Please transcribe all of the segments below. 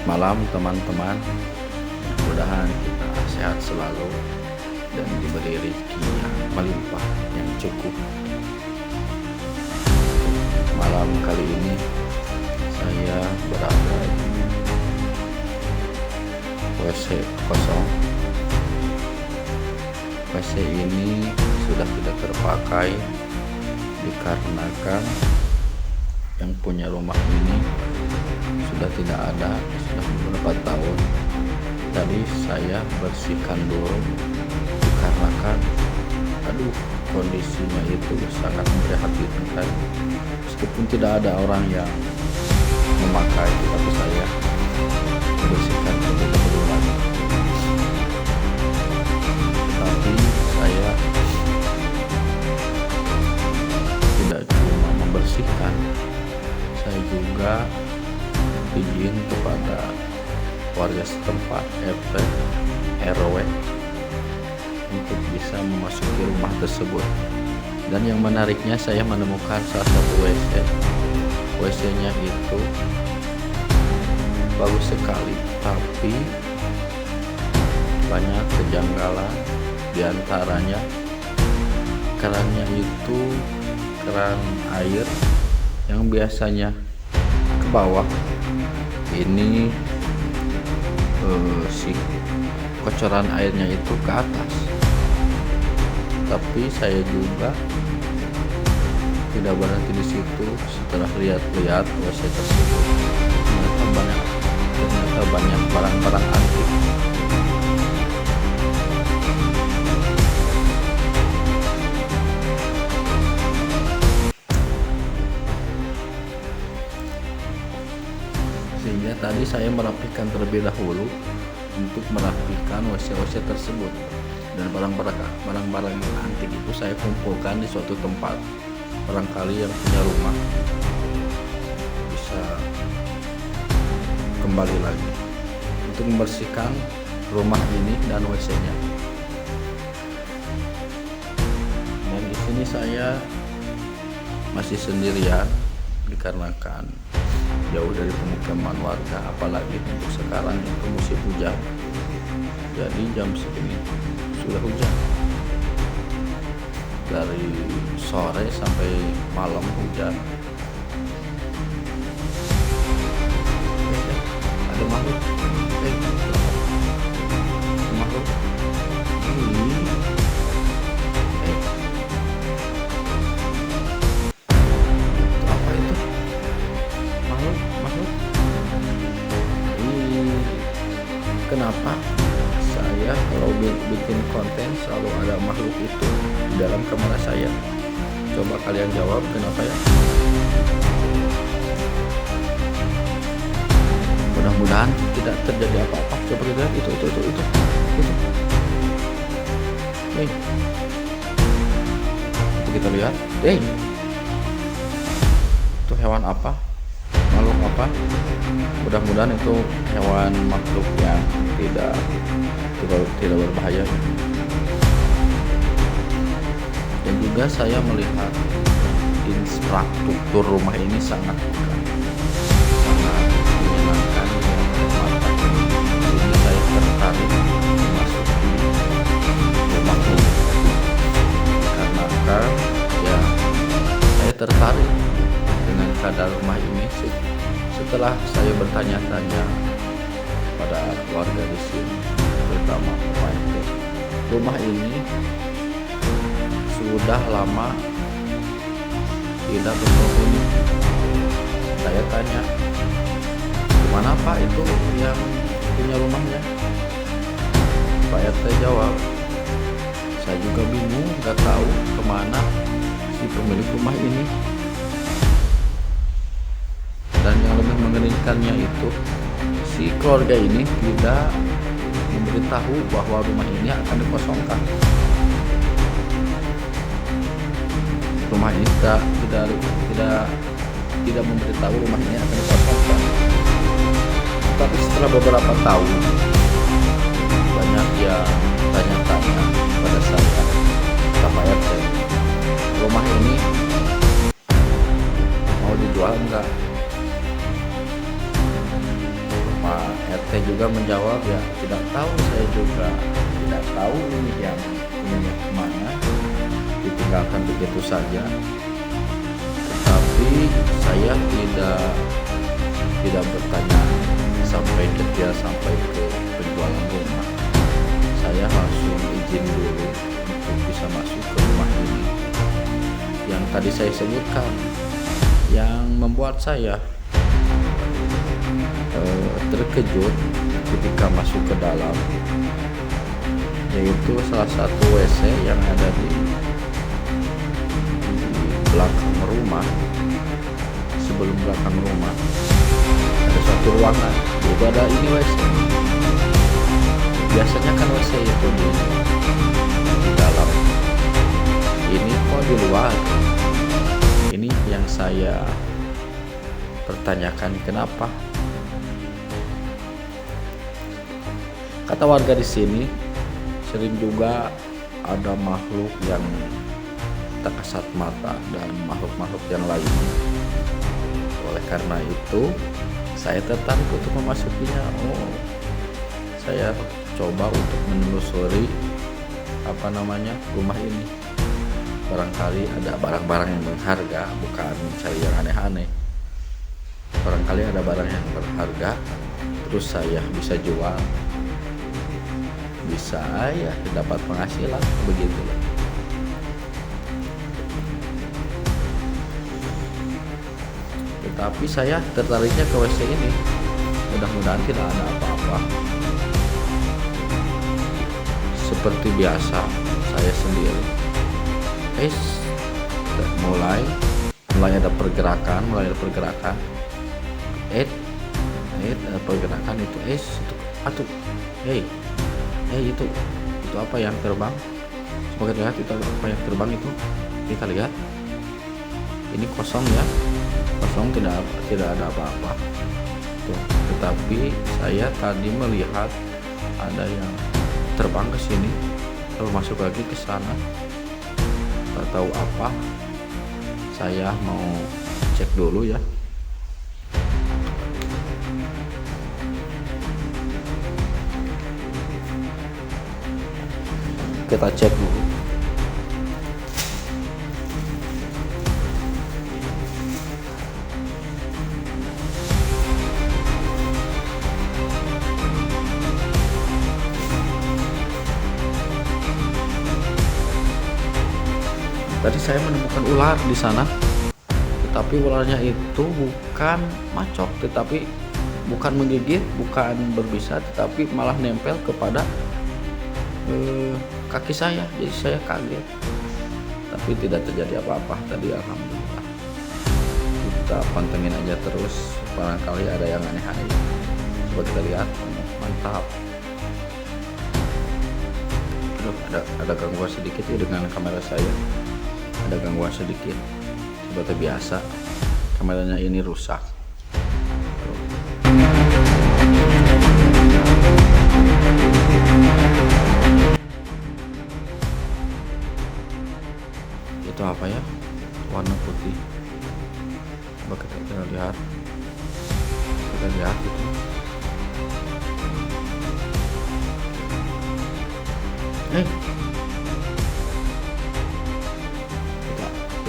Selamat malam teman-teman. Mudah-mudahan kita sehat selalu dan diberi rezeki yang melimpah, yang cukup. Malam kali ini saya berada di WC kosong. WC ini sudah tidak terpakai dikarenakan yang punya rumah ini sudah tidak ada, sudah beberapa tahun. Tadi saya bersihkan dulu dikarenakan kondisinya itu sangat memprihatinkan. Meskipun tidak ada orang yang memakai, tapi saya bersihkan terlebih dahulu lagi. Tapi saya tidak cuma membersihkan, saya juga izin kepada warga setempat RT RW untuk bisa memasuki rumah tersebut. Dan yang menariknya, saya menemukan salah satu WC-nya itu bagus sekali, tapi banyak kejanggalan. Diantaranya kerannya itu keran air yang biasanya ke bawah, ini si kocoran airnya itu ke atas. Tapi saya juga tidak berhenti di situ. Setelah lihat-lihat WC tersebut, ternyata banyak barang-barang antik. Sehingga tadi saya merapikan terlebih dahulu untuk merapikan WC tersebut, dan barang-barang antik itu saya kumpulkan di suatu tempat. Barangkali yang punya rumah bisa kembali lagi untuk membersihkan rumah ini dan WC-nya. Dan di sini saya masih sendirian dikarenakan jauh dari pemukiman warga, apalagi untuk sekarang itu musim hujan. Jadi jam segini sudah hujan, dari sore sampai malam hujan. Ada makhluk, makhluk ini. Apa itu? Makhluk ini. Kenapa saya kalau bikin konten selalu ada makhluk itu di dalam kamera saya? Coba kalian jawab kenapa ya? Mudah-mudahan tidak terjadi apa-apa. Coba kita lihat itu. Nih, itu kita lihat. Itu hewan apa? Makhluk apa? Mudah-mudahan itu hewan makhluk yang tidak berbahaya. Dan juga saya melihat infrastruktur rumah ini sangat menyenangkan mata. Jadi saya tertarik memasuki rumah ini karena ya saya tertarik dengan keadaan rumah ini. Setelah saya bertanya-tanya pada keluarga di sini, terutama pemilik rumah ini, sudah lama tidak berpenghuni. Saya tanya, gimana Pak itu yang punya rumahnya? Pak RT jawab, saya juga bingung, nggak tahu kemana si pemilik rumah ini. Dan yang lebih mengerikannya itu, si keluarga ini tidak memberitahu bahwa rumah ini akan dikosongkan. Rumah ini tidak memberitahu rumah ini akan dikosongkan. Tapi setelah beberapa tahun, banyak yang tanya-tanya pada saya, Pak RT, rumah ini mau dijual enggak? Rumah juga menjawab, ya tidak tahu, saya juga tidak tahu ini yang punyanya kemana, ditinggalkan begitu saja. Tetapi saya tidak bertanya sampai detail sampai ke penjualan rumah. Saya langsung izin dulu untuk bisa masuk ke rumah ini yang tadi saya sebutkan, yang membuat saya terkejut ketika masuk ke dalam, yaitu salah satu WC yang ada di belakang rumah. Sebelum belakang rumah ada satu ruangan, itu ada ini WC. Biasanya kan WC itu di dalam, ini kok di luar. Ini yang saya pertanyakan, kenapa? Kata warga di sini, sering juga ada makhluk yang tak kasat mata dan makhluk-makhluk yang lainnya. Oleh karena itu, saya tertarik untuk memasukinya. Saya coba untuk menelusuri rumah ini. Barangkali ada barang-barang yang berharga, bukan cari yang aneh-aneh. Barangkali ada barang yang berharga, terus saya bisa jual, bisa ya dapat penghasilan, begitulah. Tetapi saya tertariknya ke WC ini, mudah-mudahan tidak ada apa-apa. Seperti biasa, saya sendiri mulai ada pergerakan, ada pergerakan itu itu apa yang terbang? Coba kita lihat, itu apa yang terbang itu, kita lihat. Ini kosong ya, kosong, tidak ada apa-apa. Tetapi saya tadi melihat ada yang terbang ke sini, lalu masuk lagi ke sana. Tak tahu apa. Saya mau cek dulu ya. Kita cek dulu. Tadi saya menemukan ular di sana, tetapi ularnya itu bukan macok, tetapi bukan menggigit, bukan berbisa, tetapi malah nempel kepada kaki saya. Jadi saya kaget, tapi tidak terjadi apa-apa tadi, alhamdulillah. Kita pantengin aja terus, barangkali ada yang aneh-aneh. Coba kita lihat. Mantap. Ada gangguan sedikit ya dengan kamera saya. Ada gangguan sedikit, seperti biasa kameranya ini rusak. Itu apa ya, warna putih. Coba kita lihat itu.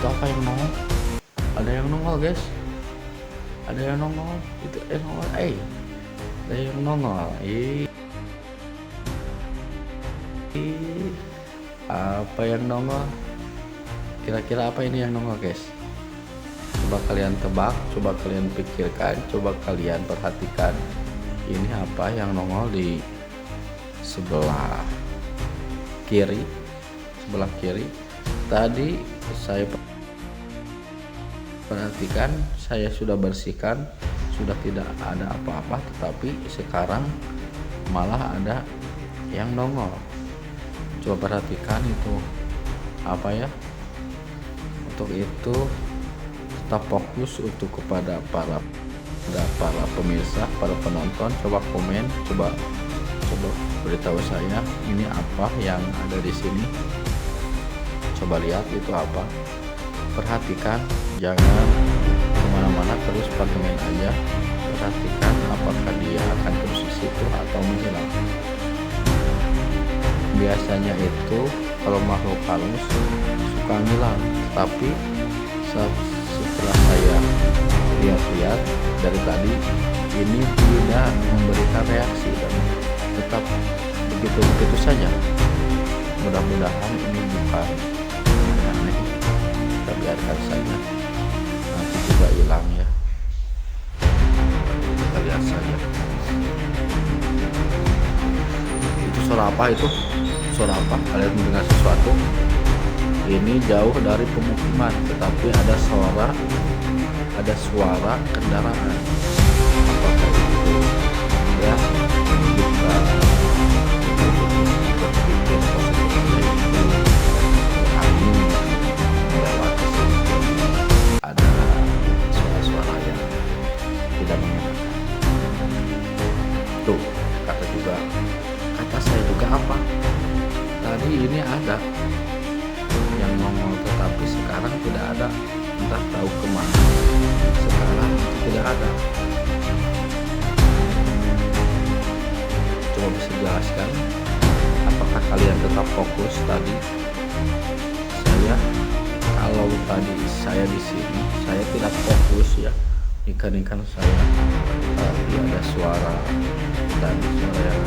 Itu apa yang nongol? Ada yang nongol, guys. Ada yang nongol. Itu nongol. Ada yang nongol. Apa yang nongol? Kira-kira apa ini yang nongol, guys? Coba kalian tebak, coba kalian pikirkan, coba kalian perhatikan. Ini apa yang nongol di sebelah kiri? Tadi saya perhatikan, saya sudah bersihkan, sudah tidak ada apa-apa, tetapi sekarang malah ada yang nongol. Coba perhatikan itu apa ya. Untuk itu tetap fokus untuk kepada para pemirsa, para penonton. Coba komen, coba beritahu saya ini apa yang ada di sini. Coba lihat itu apa, perhatikan, jangan kemana-mana, terus pantengin aja. perhatikan apakah dia akan terus di situ atau menghilang. Biasanya itu kalau makhluk halus suka ngilang, tapi setelah saya lihat-lihat dari tadi, ini tidak memberikan reaksi dan tetap begitu-begitu saja. Mudah-mudahan ini bukan aneh, kita biarkan saja, nanti juga hilang ya. Kita lihat saja. Itu suara apa itu? Suara apa? Kalian mendengar sesuatu? Ini jauh dari pemukiman, tetapi ada suara kendaraan. Apakah itu ya? Kita berpikir positifnya itu angin melewati sini. Ada suara-suara yang tidak menyenangkan. Tuh, kata saya juga apa? Tadi ini ada yang nongol, tetapi sekarang tidak ada, entah tahu kemana. Sekarang tidak ada. Coba bisa jelaskan, apakah kalian tetap fokus tadi? Kalau tadi saya di sini, saya tidak fokus ya. Ikan saya tadi ada suara dan suara yang,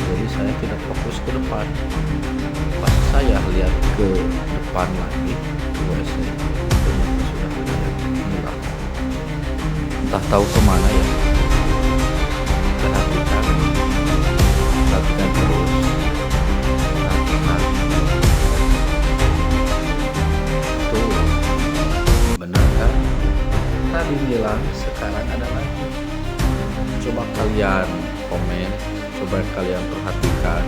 jadi saya tidak fokus ke depan. Pas saya lihat ke depan lagi ke WC, ternyata sudah ada yang hilang. Entah tahu kemana ya. Perhatikan terus. Perhatikan. Tuh, benar kan? Tadi hilang, sekarang ada lagi. Coba kalian komen, coba kalian perhatikan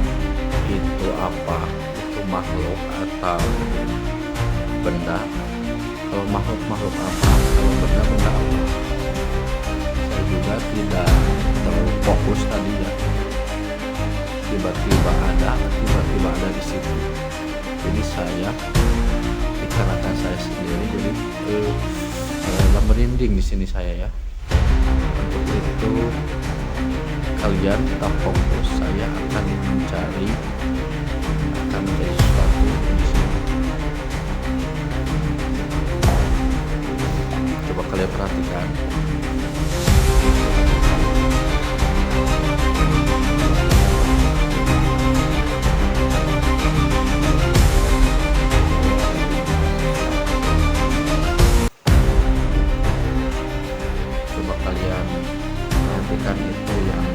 itu apa, itu makhluk atau benda. Kalau makhluk apa, kalau benda apa. Saya juga tidak terlalu fokus tadi ya. Tiba-tiba ada di situ. Jadi saya dikarenakan saya sendiri, jadi merinding di sini saya ya. Untuk itu kalian tetap fokus, saya akan mencari sesuatu di sini. Coba kalian perhatikan. Coba kalian perhatikan itu yang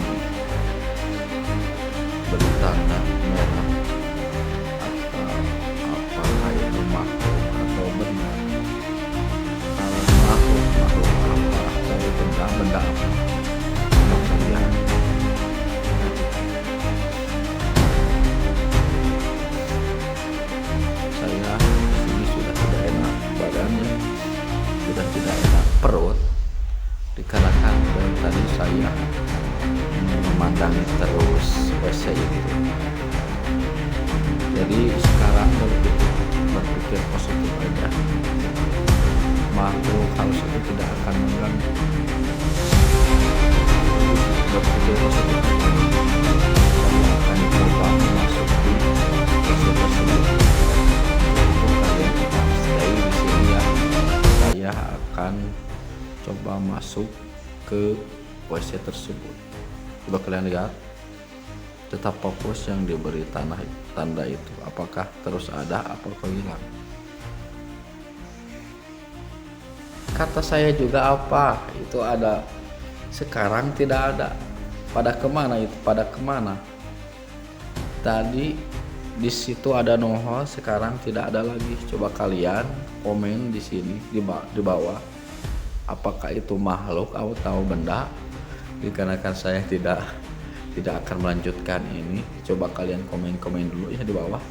bertanda merah, atau apakah itu makhluk atau benda? Kalau makhluk apa atau benda apa? Coba kalian saya disini sudah tidak enak badannya, sudah tidak enak perut, dikarenakan dari tadi saya memandangi terus WC itu. Jadi sekarang berpikir positif aja, makhluk halus itu tidak akan mengganggu. Berpikir positif aja, saya akan coba memasuki WC tersebut. Untuk kalian tetap stay di sini ya, saya akan coba masuk ke WC tersebut. Coba kalian lihat, tetap fokus yang diberi tanda itu, apakah terus ada apakah hilang. Kata saya juga apa, itu ada, sekarang tidak ada. Pada kemana itu? Pada kemana? Tadi di situ ada nongol, sekarang tidak ada lagi. Coba kalian komen di sini di bawah, apakah itu makhluk atau benda? Dikarenakan saya tidak akan melanjutkan ini, coba kalian komen dulu ya di bawah.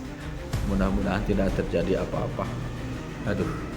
Mudah-mudahan tidak terjadi apa-apa. Aduh.